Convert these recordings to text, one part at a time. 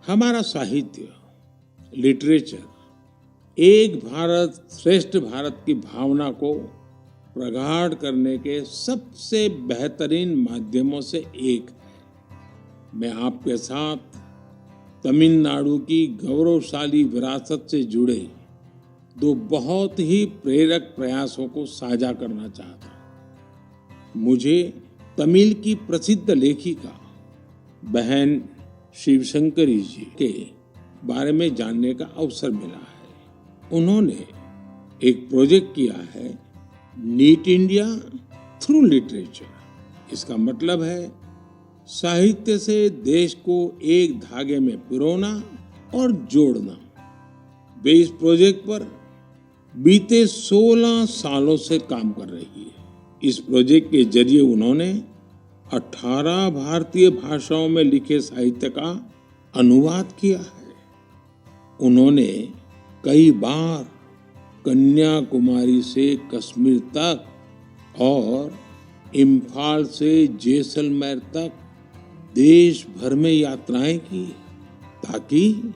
हमारा साहित्य, लिटरेचर एक भारत श्रेष्ठ भारत की भावना को प्रगाढ़ करने के सबसे बेहतरीन माध्यमों से एक है। मैं आपके साथ तमिलनाडु की गौरवशाली विरासत से जुड़े दो बहुत ही प्रेरक प्रयासों को साझा करना चाहता हूं। मुझे तमिल की प्रसिद्ध लेखिका बहन शिवशंकरी जी के बारे में जानने का अवसर मिला है। उन्होंने एक प्रोजेक्ट किया है, नीट इंडिया थ्रू लिटरेचर। इसका मतलब है साहित्य से देश को एक धागे में पिरोना और जोड़ना। वे इस प्रोजेक्ट पर बीते 16 सालों से काम कर रही है। इस प्रोजेक्ट के जरिए उन्होंने 18 भारतीय भाषाओं में लिखे साहित्य का अनुवाद किया है। उन्होंने कई बार कन्याकुमारी से कश्मीर तक और इम्फाल से जैसलमेर तक देश भर में यात्राएं की, ताकि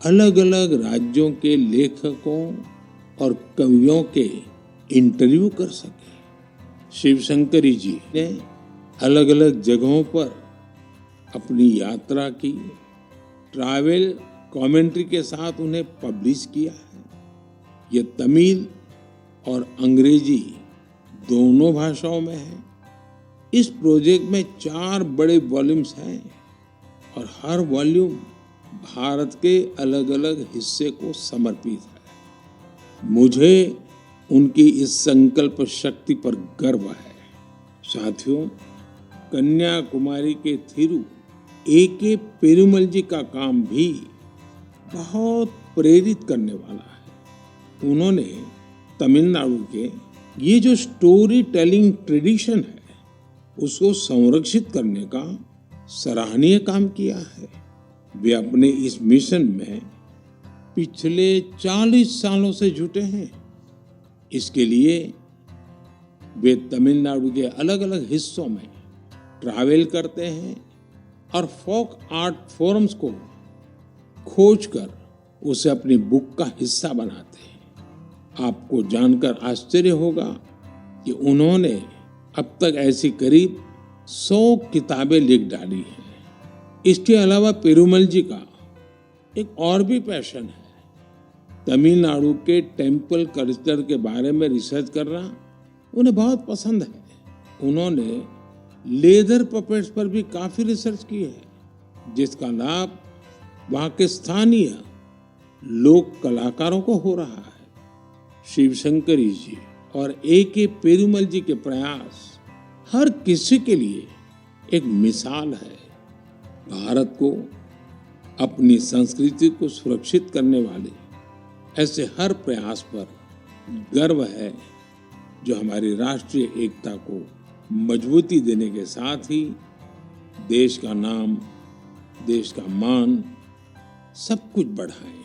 अलग अलग राज्यों के लेखकों और कवियों के इंटरव्यू कर सके। शिवशंकरी जी ने अलग अलग जगहों पर अपनी यात्रा की, ट्रैवल कमेंट्री के साथ उन्हें पब्लिश किया है। ये तमिल और अंग्रेजी दोनों भाषाओं में है। इस प्रोजेक्ट में 4 बड़े वॉल्यूम्स हैं और हर वॉल्यूम भारत के अलग अलग हिस्से को समर्पित है। मुझे उनकी इस संकल्प शक्ति पर गर्व है। साथियों, कन्याकुमारी के थिरु A.K. पेरुमल जी का काम भी बहुत प्रेरित करने वाला है। उन्होंने तमिलनाडु के ये जो स्टोरी टेलिंग ट्रेडिशन है उसको संरक्षित करने का सराहनीय काम किया है। वे अपने इस मिशन में पिछले 40 सालों से जुटे हैं। इसके लिए वे तमिलनाडु के अलग अलग हिस्सों में ट्रैवल करते हैं और फोक आर्ट फोरम्स को खोजकर उसे अपनी बुक का हिस्सा बनाते हैं। आपको जानकर आश्चर्य होगा कि उन्होंने अब तक ऐसी करीब 100 किताबें लिख डाली हैं। इसके अलावा पेरुमल जी का एक और भी पैशन है। तमिलनाडु के टेम्पल कल्चर के बारे में रिसर्च करना उन्हें बहुत पसंद है। उन्होंने लेदर पपेट्स पर भी काफी रिसर्च की है, जिसका लाभ वहां के स्थानीय लोक कलाकारों को हो रहा है। शिवशंकरी जी और A.K. पेरुमल जी के प्रयास हर किसी के लिए एक मिसाल है। भारत को अपनी संस्कृति को सुरक्षित करने वाले ऐसे हर प्रयास पर गर्व है, जो हमारी राष्ट्रीय एकता को मजबूती देने के साथ ही देश का नाम, देश का मान सब कुछ बढ़ाए।